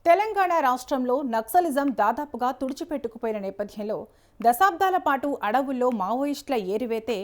తెలంగాణ రాష్ట్రంలో నక్సలిజం దాదాపుగా తుడిచిపెట్టుకుపోయిన నేపథ్యంలో దశాబ్దాల పాటు అడవుల్లో మావోయిస్టుల ఏరివేతే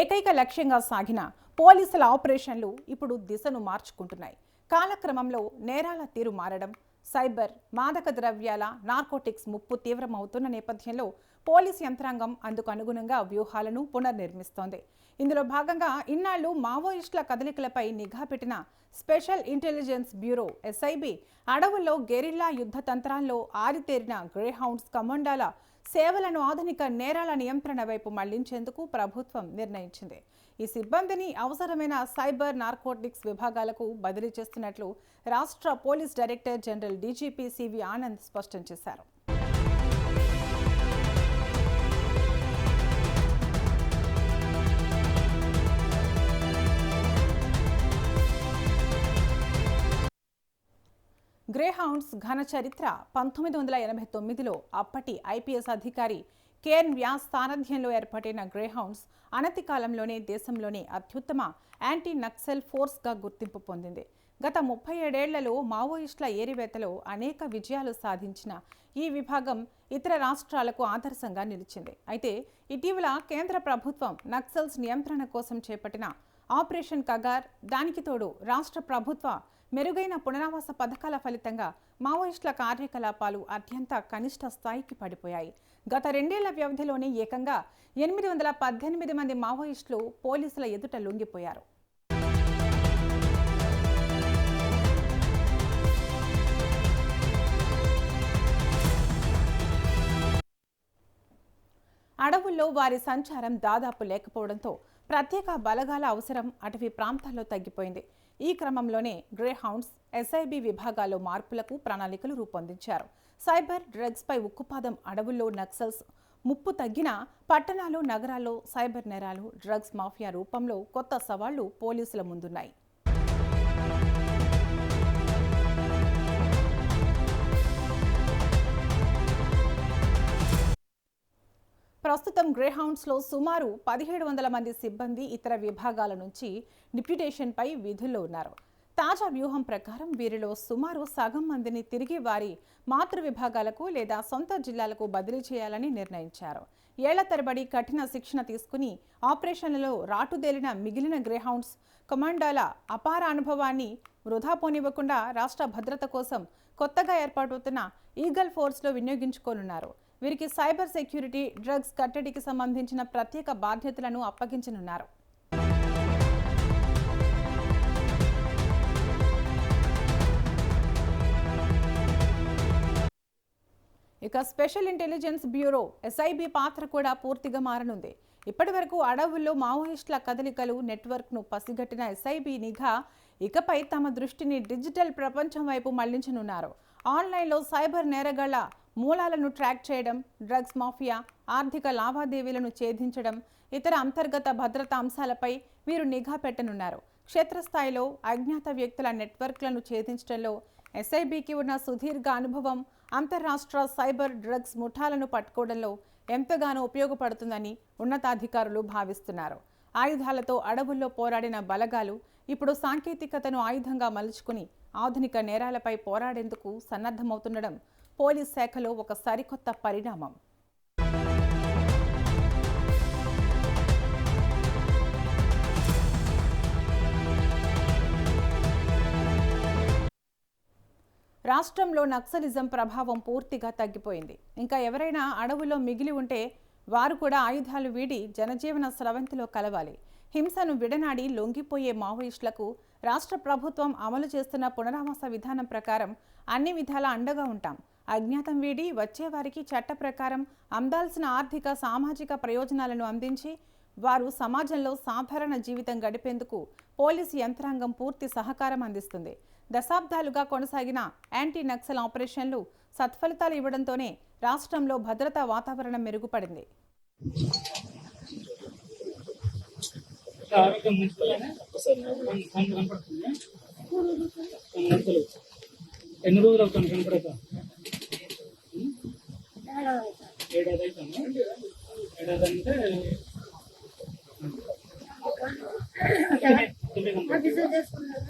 ఏకైక లక్ష్యంగా సాగిన పోలీసుల ఆపరేషన్లు ఇప్పుడు దిశను మార్చుకుంటున్నాయి. కాలక్రమంలో నేరాల తీరు మారడం, సైబర్, మాదక ద్రవ్యాల, నార్కోటిక్స్ ముప్పు తీవ్రమవుతున్న నేపథ్యంలో పోలీస్ యంత్రాంగం అందుకు అనుగుణంగా వ్యూహాలను పునర్నిర్మిస్తోంది. ఇందులో భాగంగా ఇన్నాళ్లు మావోయిస్టుల కదలికలపై నిఘా పెట్టిన స్పెషల్ ఇంటెలిజెన్స్ బ్యూరో ఎస్ఐబి అడవుల్లో గెరిల్లా యుద్ధ తంత్రాల్లో ఆరితేరిన గ్రేహౌండ్స్ కమాండోల సేవలను ఆధునిక నేరాల నియంత్రణ వైపు మళ్లించేందుకు ప్రభుత్వం నిర్ణయించింది. ఈ సిబ్బందిని అవసరమైన సైబర్, నార్కోటిక్స్ విభాగాలకు బదిలీ చేస్తున్నట్లు రాష్ట్ర police director general DGP C V Anand స్పష్టం చేశారు. గ్రేహౌండ్స్ ఘన చరిత్ర 1989లో అప్పటి ఐపీఎస్ అధికారి కేఎన్ వ్యాస్ సారథ్యంలో ఏర్పాటైన గ్రేహౌండ్స్ అనతి కాలంలోనే దేశంలోనే అత్యుత్తమ యాంటీ నక్సల్ ఫోర్స్గా గుర్తింపు పొందింది. గత 37 ఏళ్లలో మావోయిస్టుల ఏరివేతలో అనేక విజయాలు సాధించిన ఈ విభాగం ఇతర రాష్ట్రాలకు ఆదర్శంగా నిలిచింది. అయితే ఇటీవల కేంద్ర ప్రభుత్వం నక్సల్స్ నియంత్రణ కోసం చేపట్టిన ఆపరేషన్ కగార్, దానికి తోడు రాష్ట్ర ప్రభుత్వ మెరుగైన పునరావాస పథకాల ఫలితంగా మావోయిస్టుల కార్యకలాపాలు అత్యంత కనిష్ట స్థాయికి పడిపోయాయి. గత 2 ఏళ్ల వ్యవధిలోనే ఏకంగా 818 మంది మావోయిస్టులు పోలీసుల ఎదుట లొంగిపోయారు. అడవుల్లో వారి సంచారం దాదాపు లేకపోవడంతో ప్రత్యేక బలగాల అవసరం అటవీ ప్రాంతాల్లో తగ్గిపోయింది. ఈ క్రమంలోనే గ్రేహౌండ్స్ ఎస్ఐబి విభాగాల్లో మార్పులకు ప్రణాళికలు రూపొందించారు. సైబర్, డ్రగ్స్ పై ఉక్కుపాదం, అడవుల్లో నక్సల్స్ ముప్పు తగ్గిన పట్టణాలు, నగరాల్లో సైబర్ నేరాలు, డ్రగ్స్ మాఫియా రూపంలో కొత్త సవాళ్లు పోలీసుల ముందున్నాయి. ప్రస్తుతం గ్రేహౌండ్స్లో సుమారు 1700 మంది సిబ్బంది ఇతర విభాగాల నుంచి డిప్యూటేషన్పై విధుల్లో ఉన్నారు. తాజా వ్యూహం ప్రకారం వీరిలో సుమారు సగం మందిని తిరిగి వారి మాతృ విభాగాలకు లేదా సొంత జిల్లాలకు బదిలీ చేయాలని నిర్ణయించారు. ఏళ్ల తరబడి కఠిన శిక్షణ తీసుకుని ఆపరేషన్లలో రాటుదేలిన మిగిలిన గ్రేహౌండ్స్ కమాండోల అపార అనుభవాన్ని వృధా పోనివ్వకుండా రాష్ట్ర భద్రత కోసం కొత్తగా ఏర్పాటవుతున్న ఈగల్ ఫోర్స్లో వినియోగించుకోనున్నారు. వీరికి సైబర్ సెక్యూరిటీ, డ్రగ్స్ కట్టడికి సంబంధించిన ప్రత్యేక బాధ్యతలను అప్పగించనున్నారు. ఇక స్పెషల్ ఇంటెలిజెన్స్ బ్యూరో ఎస్ఐబి పాత్ర కూడా పూర్తిగా మారనుంది. ఇప్పటి వరకు అడవుల్లో మావోయిస్టుల కదలికలు, నెట్వర్క్ను పసిగట్టిన ఎస్ఐబి నిఘా ఇకపై తమ దృష్టిని డిజిటల్ ప్రపంచం వైపు మళ్లించనున్నారు. ఆన్లైన్లో సైబర్ నేరగాళ్ల మూలాలను ట్రాక్ చేయడం, డ్రగ్స్ మాఫియా, ఆర్థిక లావాదేవీలను ఛేదించడం, ఇతర అంతర్గత భద్రతా అంశాలపై వీరు నిఘా పెట్టనున్నారు. క్షేత్రస్థాయిలో అజ్ఞాత వ్యక్తుల నెట్వర్క్లను ఛేదించడంలో ఎస్ఐబికి ఉన్న సుదీర్ఘ అనుభవం అంతర్రాష్ట్ర సైబర్, డ్రగ్స్ ముఠాలను పట్టుకోవడంలో ఎంతగానో ఉపయోగపడుతుందని ఉన్నతాధికారులు భావిస్తున్నారు. ఆయుధాలతో అడవుల్లో పోరాడిన బలగాలు ఇప్పుడు సాంకేతికతను ఆయుధంగా మలుచుకుని ఆధునిక నేరాలపై పోరాడేందుకు సన్నద్ధమవుతుండడం పోలీస్ శాఖలో ఒక సరికొత్త పరిణామం. రాష్ట్రంలో నక్సలిజం ప్రభావం పూర్తిగా తగ్గిపోయింది. ఇంకా ఎవరైనా అడవుల్లో మిగిలి ఉంటే వారు కూడా ఆయుధాలు వీడి జనజీవన స్రవంతిలో కలవాలి. హింసను విడనాడి లొంగిపోయే మావోయిస్టులకు రాష్ట్ర ప్రభుత్వం అమలు చేస్తున్న పునరావాస విధానం ప్రకారం అన్ని విధాల అండగా ఉంటాం. అజ్ఞాతం వీడి వచ్చేవారికి చట్ట ప్రకారం అందాల్సిన ఆర్థిక, సామాజిక ప్రయోజనాలను అందించి వారు సమాజంలో సాధారణ జీవితం గడిపేందుకు పోలీసు యంత్రాంగం పూర్తి సహకారం అందిస్తుంది. దశాబ్దాలుగా కొనసాగిన యాంటీ నక్సల్ ఆపరేషన్లు సత్ఫలితాలు ఇవ్వడంతోనే రాష్ట్రంలో భద్రతా వాతావరణం మెరుగుపడింది. ఎన్ని రోజులు అవుతాను కనపడక? ఏడాది అవుతాను. ఏడాది అంటే బిజినెస్ చేసుకున్నాను.